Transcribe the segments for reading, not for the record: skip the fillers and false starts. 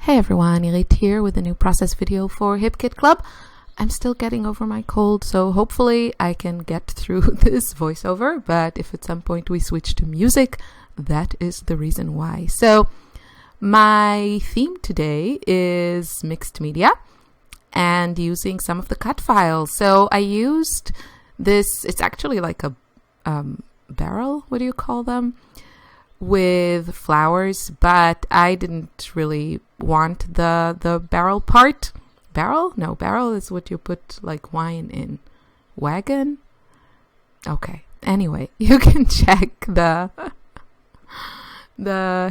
Hey everyone, Irit here with a new process video for Hip Kit Club. I'm still getting over my cold, so hopefully I can get through this voiceover, but if at some point we switch to music, that is the reason why. So my theme today is mixed media and using some of the cut files. So I used this, it's actually like a barrel, what do you call them? With flowers, but I didn't really want the barrel part. Barrel? No, barrel is what you put like wine in. Wagon? Okay. Anyway, you can check the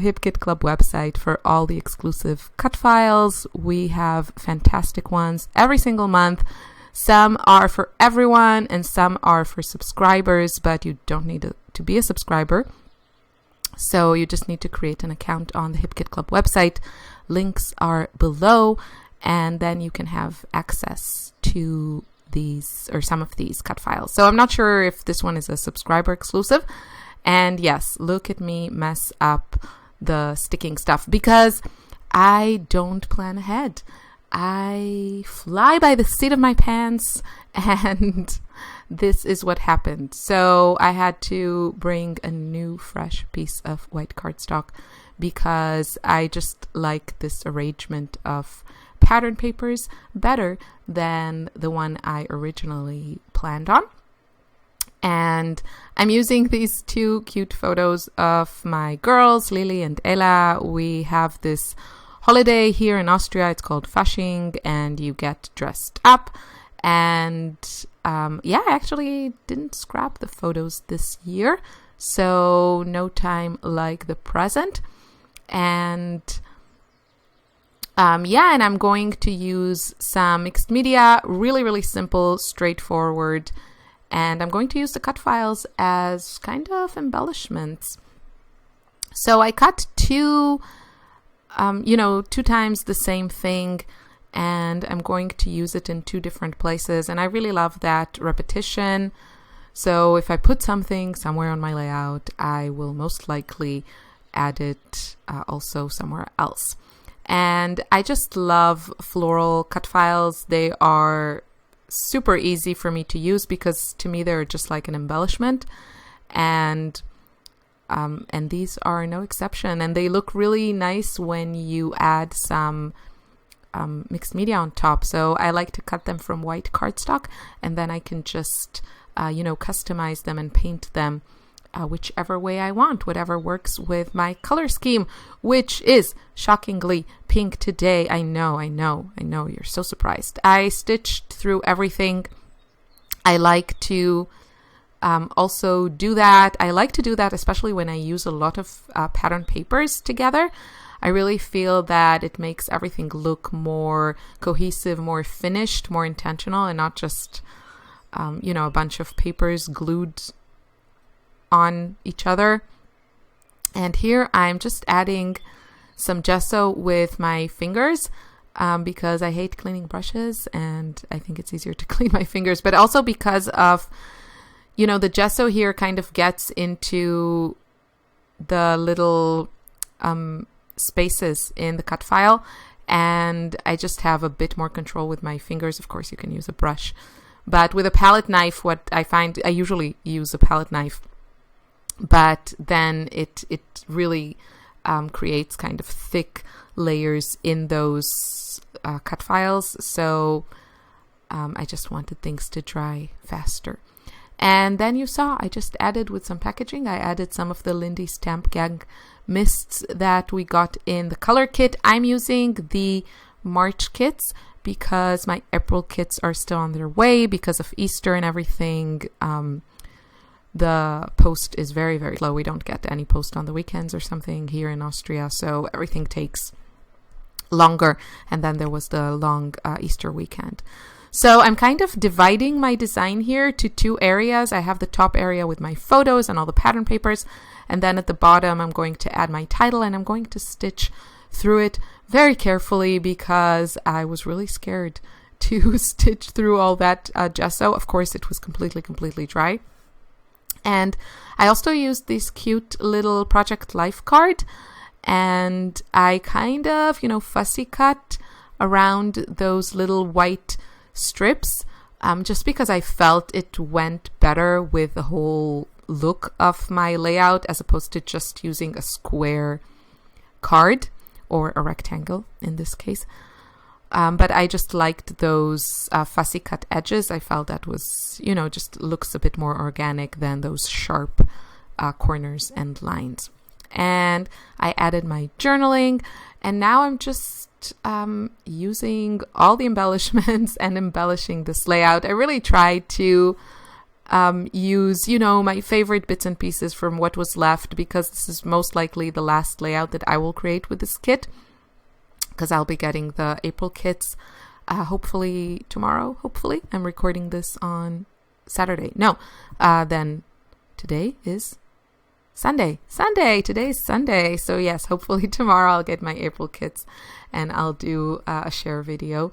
Hip Kit Club website for all the exclusive cut files. We have fantastic ones every single month. Some are for everyone and some are for subscribers, but you don't need to be a subscriber. So you just need to create an account on the Hip Kit Club website. Links are below, and then you can have access to these or some of these cut files. So I'm not sure if this one is a subscriber exclusive. And yes, look at me mess up the sticking stuff because I don't plan ahead. I fly by the seat of my pants, and this is what happened. So I had to bring a new fresh piece of white cardstock because I just like this arrangement of pattern papers better than the one I originally planned on. And I'm using these two cute photos of my girls, Lily and Ella. We have this holiday here in Austria. It's called Fasching, and you get dressed up. And I actually didn't scrap the photos this year, so no time like the present. And and I'm going to use some mixed media, really simple, straightforward, and I'm going to use the cut files as kind of embellishments. So I cut two times the same thing, and I'm going to use it in two different places. And I really love that repetition. So if I put something somewhere on my layout, I will most likely add it also somewhere else. And I just love floral cut files. They are super easy for me to use because to me they're just like an embellishment. And these are no exception. And they look really nice when you add some mixed media on top. So I like to cut them from white cardstock, and then I can just, customize them and paint them whichever way I want, whatever works with my color scheme, which is shockingly pink today. I know, you're so surprised. I stitched through everything. I like to also do that. I like to do that especially when I use a lot of pattern papers together. I really feel that it makes everything look more cohesive, more finished, more intentional, and not just, a bunch of papers glued on each other. And here I'm just adding some gesso with my fingers because I hate cleaning brushes and I think it's easier to clean my fingers, but also because of, the gesso here kind of gets into the little spaces in the cut file, and I just have a bit more control with my fingers. Of course, you can use a brush, but with a palette knife, what I find, I usually use a palette knife, but then it really creates kind of thick layers in those cut files. So I just wanted things to dry faster. And then you saw I just added with some packaging, I added some of the Lindy Stamp Gang mists that we got in the color kit. I'm using the March kits because my April kits are still on their way because of Easter and everything. The post is very slow. We don't get any post on the weekends or something here in Austria, so everything takes longer. And then there was the long Easter weekend. So I'm kind of dividing my design here to two areas. I have the top area with my photos and all the pattern papers. And then at the bottom, I'm going to add my title, and I'm going to stitch through it very carefully because I was really scared to stitch through all that gesso. Of course, it was completely dry. And I also used this cute little Project Life card. and I kind of, fussy cut around those little white strips, just because I felt it went better with the whole look of my layout as opposed to just using a square card or a rectangle in this case. But I just liked those fussy cut edges. I felt that was, just looks a bit more organic than those sharp corners and lines. And I added my journaling, and now I'm just using all the embellishments and embellishing this layout. I really tried to use, my favorite bits and pieces from what was left, because this is most likely the last layout that I will create with this kit, because I'll be getting the April kits hopefully tomorrow. Hopefully. I'm recording this on Saturday. Then today is Sunday. Today is Sunday. So yes, hopefully tomorrow I'll get my April kits and I'll do a share video.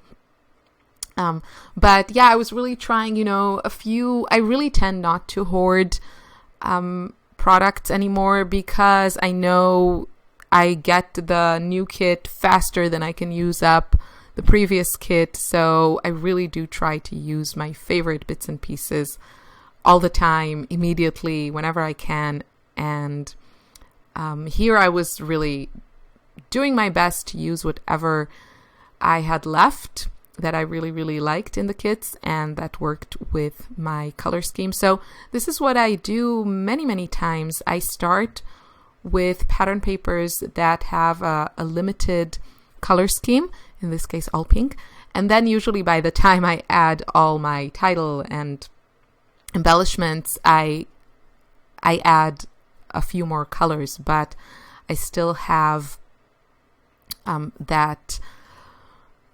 But yeah, I was really trying, I really tend not to hoard products anymore, because I know I get the new kit faster than I can use up the previous kit. So I really do try to use my favorite bits and pieces all the time, immediately, whenever I can. And here I was really doing my best to use whatever I had left that I really, really liked in the kits and that worked with my color scheme. So this is what I do many, many times. I start with pattern papers that have a limited color scheme, in this case all pink, and then usually by the time I add all my title and embellishments, I add a few more colors, but I still have that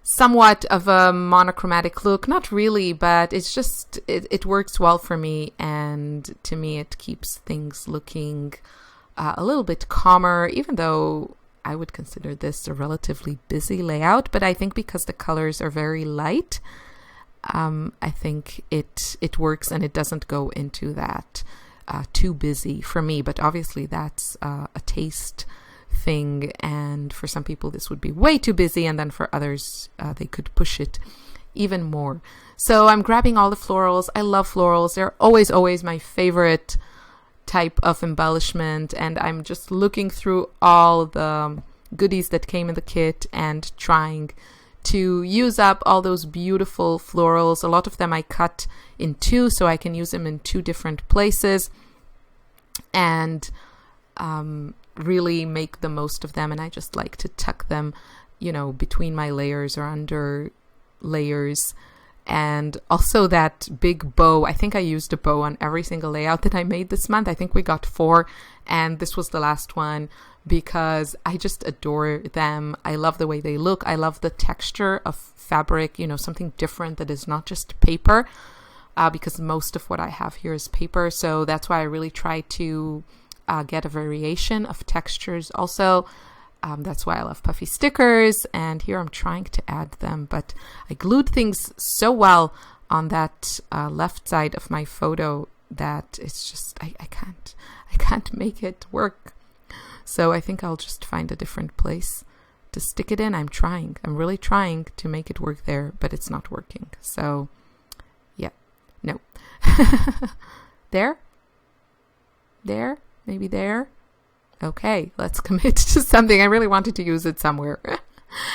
somewhat of a monochromatic look. Not really, but it's just it works well for me, and to me it keeps things looking a little bit calmer, even though I would consider this a relatively busy layout. But I think because the colors are very light, I think it works, and it doesn't go into that too busy for me. But obviously that's a taste thing, and for some people this would be way too busy, and then for others they could push it even more. So I'm grabbing all the florals. I love florals. They're always my favorite type of embellishment, and I'm just looking through all the goodies that came in the kit and trying to use up all those beautiful florals. A lot of them I cut in two, so I can use them in two different places and really make the most of them. And I just like to tuck them, between my layers or under layers. And also that big bow. I think I used a bow on every single layout that I made this month. I think we got 4, and this was the last one because I just adore them. I love the way they look. I love the texture of fabric, something different that is not just paper, because most of what I have here is paper. So that's why I really try to get a variation of textures also. That's why I love puffy stickers, and here I'm trying to add them, but I glued things so well on that left side of my photo that it's just, I can't make it work. So I think I'll just find a different place to stick it in. I'm really trying to make it work there, but it's not working. So yeah, no. There, maybe there. Okay, let's commit to something. I really wanted to use it somewhere.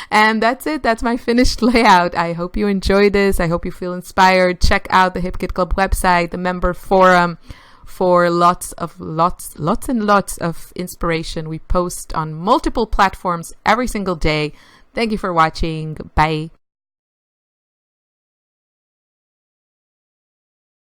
And that's it. That's my finished layout. I hope you enjoy this. I hope you feel inspired. Check out the Hip Kit Club website, the member forum, for lots and lots of inspiration. We post on multiple platforms every single day. Thank you for watching. Bye.